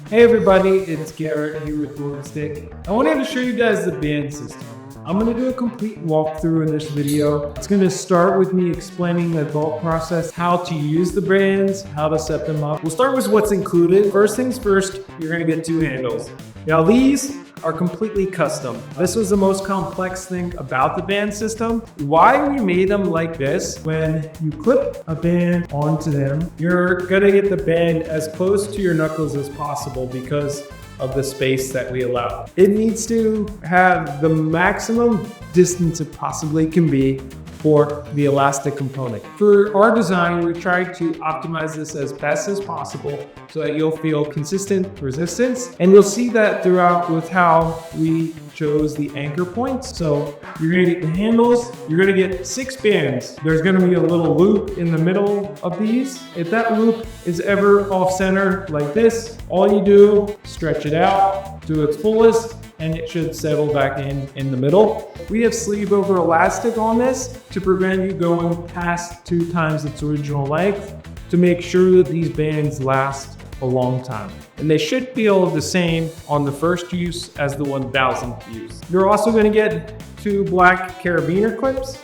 Hey everybody, it's Garrett here with NordBench. I wanted to show you guys the band system. I'm going to do a complete walkthrough in this video. It's going to start with me explaining the thought process, how to use the bands, how to set them up. We'll start with what's included. First things first, you're going to get 2 handles. Now these are completely custom. This was the most complex thing about the band system. Why we made them like this: when you clip a band onto them, you're gonna get the band as close to your knuckles as possible because of the space that we allow. It needs to have the maximum distance it possibly can be for the elastic component. For our design, we tried to optimize this as best as possible so that you'll feel consistent resistance. And you'll see that throughout with how we chose the anchor points. So you're gonna get the handles, you're gonna get 6 bands. There's gonna be a little loop in the middle of these. If that loop is ever off center like this, all you do, stretch it out to its fullest, and it should settle back in the middle. We have sleeve over elastic on this to prevent you going past 2 times its original length, to make sure that these bands last a long time. And they should feel the same on the first use as the 1000th use. You're also gonna get 2 black carabiner clips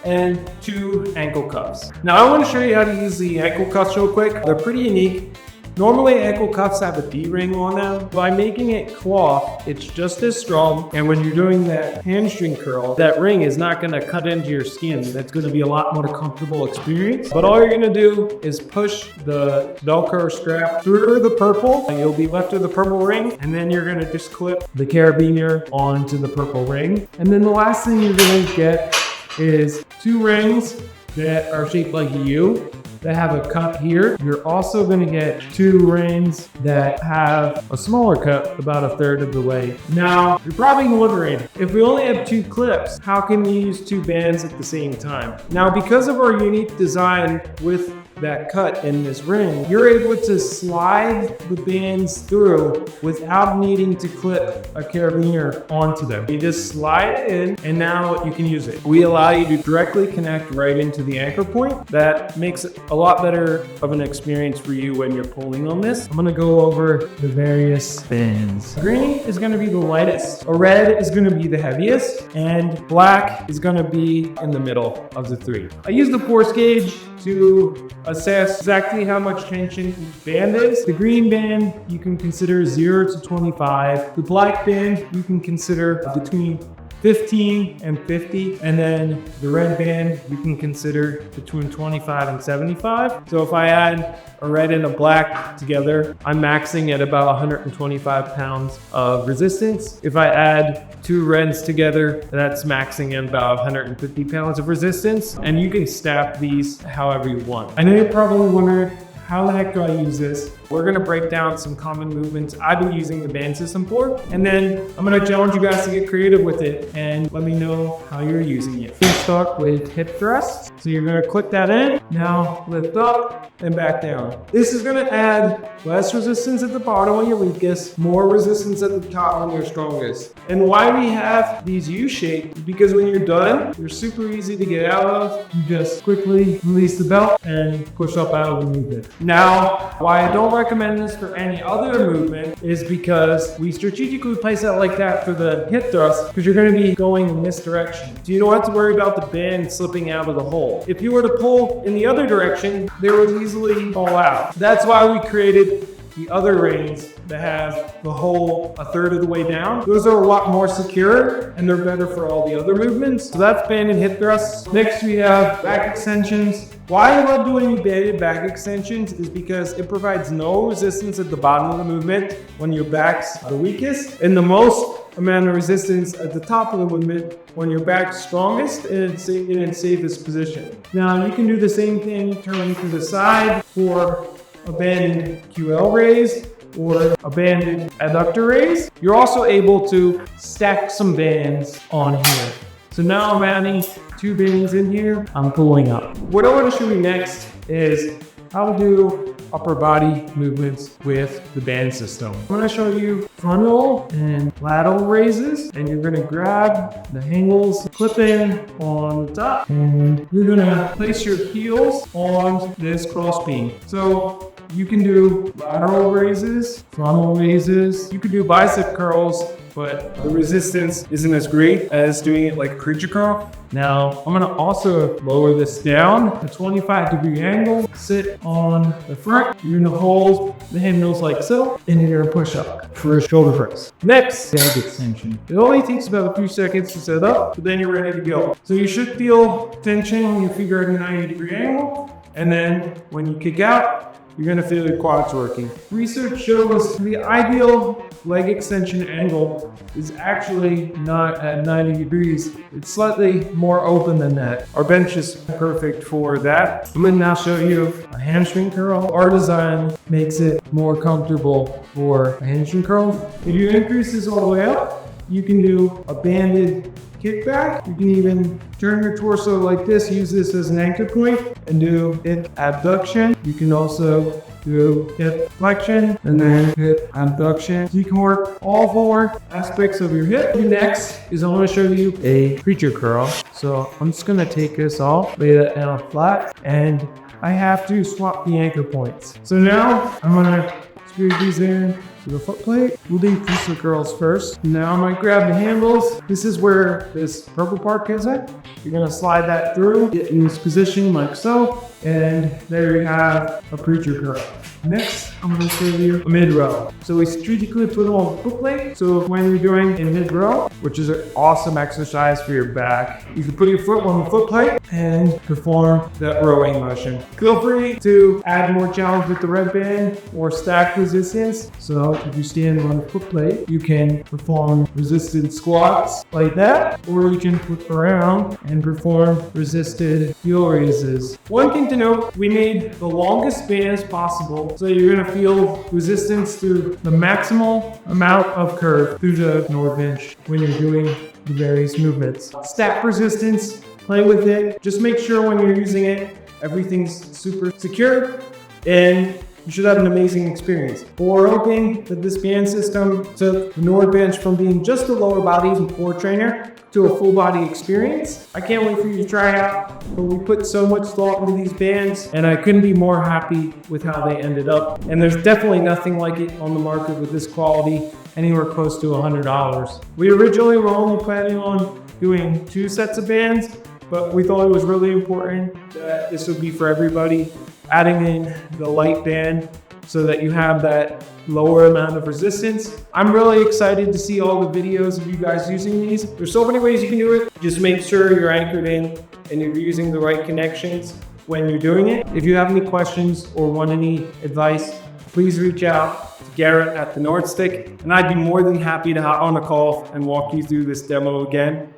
and 2 ankle cuffs. Now I wanna show you how to use the ankle cuffs real quick. They're pretty unique. Normally ankle cuffs have a D-ring on them. By making it cloth, it's just as strong. And when you're doing that hamstring curl, that ring is not gonna cut into your skin. That's gonna be a lot more comfortable experience. But all you're gonna do is push the Velcro strap through the purple, and you'll be left with the purple ring. And then you're gonna just clip the carabiner onto the purple ring. And then the last thing you're gonna get is 2 rings that are shaped like a U, that have a cut here. You're also going to get 2 rings that have a smaller cut, about 1/3 of the way. Now, you're probably wondering, if we only have 2 clips, how can we use 2 bands at the same time? Now, because of our unique design with that cut in this ring, you're able to slide the bands through without needing to clip a carabiner onto them. You just slide it in, and now you can use it. We allow you to directly connect right into the anchor point. That makes it a lot better of an experience for you when you're pulling on this. I'm gonna go over the various bands. Green is gonna be the lightest, red is gonna be the heaviest, and black is gonna be in the middle of the 3. I use the force gauge to assess exactly how much tension each band is. The green band you can consider 0 to 25. The black band you can consider between 15 and 50, and then the red band you can consider between 25 and 75. So if I add a red and a black together, I'm maxing at about 125 pounds of resistance. If I add 2 reds together, that's maxing at about 150 pounds of resistance, and you can stack these however you want. I know you're probably wondering, how the heck do I use this? We're gonna break down some common movements I've been using the band system for, and then I'm gonna challenge you guys to get creative with it and let me know how you're using it. We start with hip thrust. So you're gonna click that in, now lift up and back down. This is gonna add less resistance at the bottom when you're weakest, more resistance at the top when you're strongest. And why we have these U-shaped is because when you're done, they're super easy to get out of. You just quickly release the belt and push up out of the movement. Now, why I don't recommend this for any other movement is because we strategically place it like that for the hip thrust, because you're going to be going in this direction. So you don't have to worry about the band slipping out of the hole. If you were to pull in the other direction, they would easily fall out. That's why we created the other rings that have the hole 1/3 of the way down. Those are a lot more secure, and they're better for all the other movements. So that's band and hip thrusts. Next we have back extensions. Why I love doing banded back extensions is because it provides no resistance at the bottom of the movement when your back's the weakest, and the most amount of resistance at the top of the movement when your back's strongest and in its safest position. Now you can do the same thing turning to the side for a banded QL raise or a banded adductor raise. You're also able to stack some bands on here. So now I'm adding 2 bands in here, I'm pulling up. What I want to show you next is how to do upper body movements with the band system. I'm going to show you frontal and lateral raises, and you're going to grab the handles, clip in on the top, and you're going to place your heels on this cross beam. So You can do lateral raises, frontal raises. You can do bicep curls, but the resistance isn't as great as doing it like a creature curl. Now, I'm gonna also lower this down a 25-degree angle, sit on the front. You're gonna hold the handles like so, and you're gonna push up for a shoulder press. Next, leg extension. It only takes about a few seconds to set up, but then you're ready to go. So you should feel tension when you figure out a 90-degree angle, and then when you kick out, you're gonna feel your quads working. Research shows the ideal leg extension angle is actually not at 90 degrees. It's slightly more open than that. Our bench is perfect for that. I'm gonna now show you a hamstring curl. Our design makes it more comfortable for a hamstring curl. If you increase this all the way up, you can do a banded kickback. You can even turn your torso like this, use this as an anchor point, and do hip abduction. You can also do hip flexion and then hip abduction. So you can work all 4 aspects of your hip. Next is I'm going to show you a creature curl. So I'm just going to take this off, lay that down flat, and I have to swap the anchor points. So now I'm going to screw these in to the foot plate. We'll do creature curls first. Now I'm gonna grab the handles. This is where this purple part is at. You're gonna slide that through, get in this position like so, and there you have a creature curl. Next, I'm gonna show you a mid-row. So we strategically put it on the foot plate. So when you're doing a mid-row, which is an awesome exercise for your back, you can put your foot on the foot plate and perform that rowing motion. Feel free to add more challenge with the red band or stack resistance. So if you stand on the foot plate, you can perform resisted squats like that, or you can flip around and perform resisted heel raises. One thing to note, we made the longest bands possible, so you're gonna feel resistance through the maximal amount of curve through the NordBench when you're doing the various movements. Stack resistance, play with it. Just make sure when you're using it, everything's super secure, and you should have an amazing experience. But we're hoping that this band system took the NordBench from being just a lower body and core trainer to a full body experience. I can't wait for you to try it out, but we put so much thought into these bands, and I couldn't be more happy with how they ended up. And there's definitely nothing like it on the market with this quality, anywhere close to $100. We originally were only planning on doing 2 sets of bands, but we thought it was really important that this would be for everybody, adding in the light band so that you have that lower amount of resistance. I'm really excited to see all the videos of you guys using these. There's so many ways you can do it. Just make sure you're anchored in and you're using the right connections when you're doing it. If you have any questions or want any advice, please reach out to Garrett at the NordStick, and I'd be more than happy to hop on a call and walk you through this demo again.